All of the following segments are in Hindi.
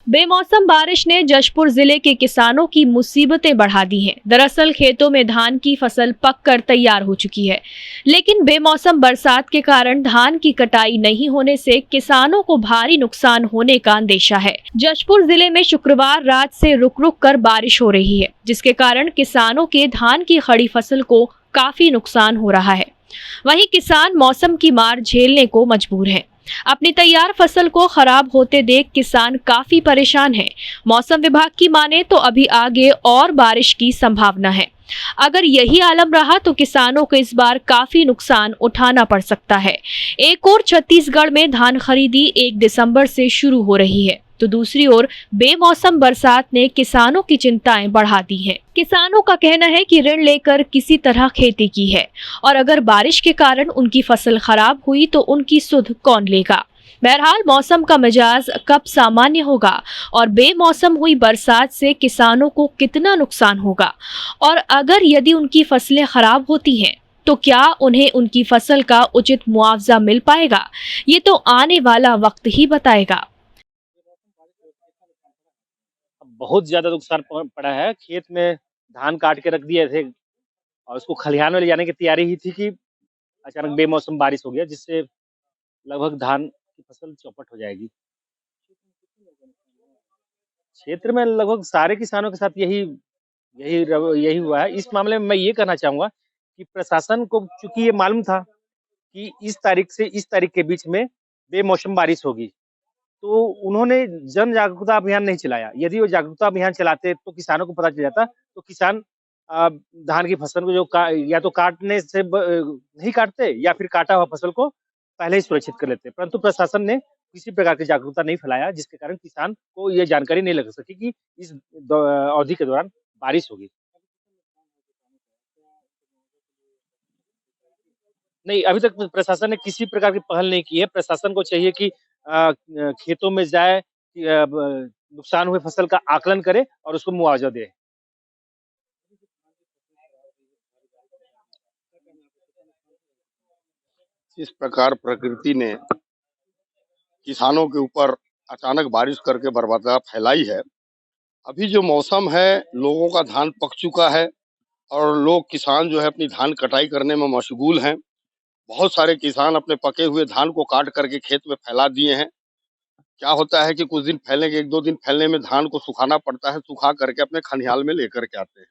बेमौसम बारिश ने जशपुर जिले के किसानों की मुसीबतें बढ़ा दी हैं। दरअसल खेतों में धान की फसल पककर तैयार हो चुकी है, लेकिन बेमौसम बरसात के कारण धान की कटाई नहीं होने से किसानों को भारी नुकसान होने का अंदेशा है। जशपुर जिले में शुक्रवार रात से रुक रुक कर बारिश हो रही है, जिसके कारण किसानों के धान की खड़ी फसल को काफी नुकसान हो रहा है। वहीं किसान मौसम की मार झेलने को मजबूर हैं। अपनी तैयार फसल को खराब होते देख किसान काफी परेशान हैं। मौसम विभाग की माने तो अभी आगे और बारिश की संभावना है। अगर यही आलम रहा तो किसानों को इस बार काफी नुकसान उठाना पड़ सकता है। एक ओर छत्तीसगढ़ में धान खरीदी 1 दिसंबर से शुरू हो रही है, तो दूसरी ओर बेमौसम बरसात ने किसानों की चिंताएं बढ़ा दी हैं। किसानों का कहना है कि ऋण लेकर किसी तरह खेती की है और अगर बारिश के कारण उनकी फसल खराब हुई तो उनकी सुध कौन लेगा। बहरहाल मौसम का मिजाज कब सामान्य होगा और बेमौसम हुई बरसात से किसानों को कितना नुकसान होगा, और अगर यदि उनकी फसलें खराब होती हैं तो क्या उन्हें उनकी फसल का उचित मुआवजा मिल पाएगा, ये तो आने वाला वक्त ही बताएगा। बहुत ज्यादा नुकसान पड़ा है। खेत में धान काट के रख दिए थे और उसको खलिहान में ले जाने की तैयारी ही थी कि अचानक बेमौसम बारिश हो गया, जिससे लगभग धान की फसल चौपट हो जाएगी। क्षेत्र में लगभग सारे किसानों के साथ यही हुआ है। इस मामले में मैं ये कहना चाहूंगा कि प्रशासन को चूंकि ये मालूम था कि इस तारीख से इस तारीख के बीच में बेमौसम बारिश होगी, तो उन्होंने जन जागरूकता अभियान नहीं चलाया। यदि वो जागरूकता अभियान चलाते तो किसानों को पता चल जाता, तो किसान धान की फसल को या तो काटने से नहीं काटते या फिर काटा हुआ फसल को पहले ही सुरक्षित कर लेते। परंतु प्रशासन ने किसी प्रकार की जागरूकता नहीं फैलाया, जिसके कारण किसान को ये जानकारी नहीं लग सकी कि इस अवधि के दौरान बारिश होगी। नहीं, अभी तक प्रशासन ने किसी प्रकार की पहल नहीं की है। प्रशासन को चाहिए कि खेतों में जाए, नुकसान हुए फसल का आकलन करे और उसको मुआवजा दे। इस प्रकार प्रकृति ने किसानों के ऊपर अचानक बारिश करके बर्बादी फैलाई है। अभी जो मौसम है, लोगों का धान पक चुका है और लोग किसान जो है अपनी धान कटाई करने में मशगूल हैं। बहुत सारे किसान अपने पके हुए धान को काट करके खेत में फैला दिए हैं। क्या होता है कि कुछ दिन फैलने के 1-2 दिन फैलने में धान को सुखाना पड़ता है, सुखा करके अपने खलिहान में लेकर के आते हैं।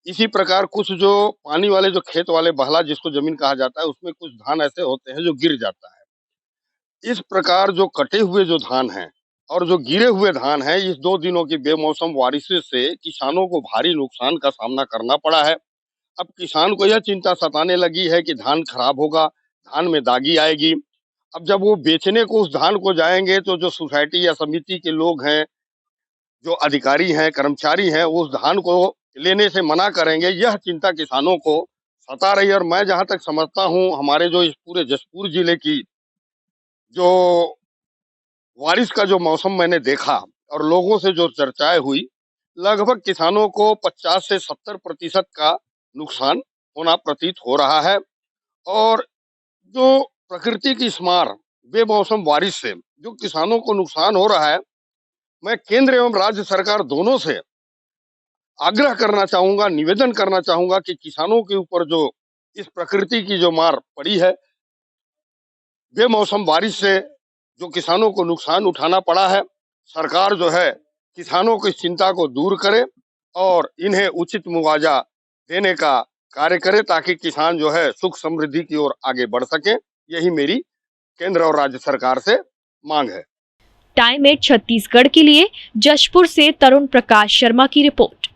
इसी प्रकार कुछ जो पानी वाले जो खेत वाले बहला जिसको जमीन कहा जाता है, उसमें कुछ धान ऐसे होते हैं जो गिर जाता है। इस प्रकार जो कटे हुए जो धान हैं और जो गिरे हुए धान हैं, इस 2 दिनों की बेमौसम बारिश से किसानों को भारी नुकसान का सामना करना पड़ा है। अब किसान को यह चिंता सताने लगी है कि धान खराब होगा, धान में दागी आएगी। अब जब वो बेचने को उस धान को जाएंगे तो जो सोसाइटी या समिति के लोग हैं, जो अधिकारी हैं, कर्मचारी हैं, वो उस धान को लेने से मना करेंगे। यह चिंता किसानों को सता रही है और मैं जहाँ तक समझता हूँ, हमारे जो इस पूरे जशपुर जिले की जो बारिश का जो मौसम मैंने देखा और लोगों से जो चर्चाएं हुई, लगभग किसानों को 50 से 70% का नुकसान होना प्रतीत हो रहा है। और जो प्रकृति की इस मार बेमौसम बारिश से जो किसानों को नुकसान हो रहा है, मैं केंद्र एवं राज्य सरकार दोनों से आग्रह करना चाहूंगा, निवेदन करना चाहूंगा कि किसानों के ऊपर जो इस प्रकृति की जो मार पड़ी है, बेमौसम बारिश से जो किसानों को नुकसान उठाना पड़ा है, सरकार जो है किसानों की चिंता को दूर करे और इन्हें उचित मुआवजा देने का कार्य करे, ताकि किसान जो है सुख समृद्धि की ओर आगे बढ़ सके। यही मेरी केंद्र और राज्य सरकार से मांग है। टाइम 8 छत्तीसगढ़ के लिए जशपुर से तरुण प्रकाश शर्मा की रिपोर्ट।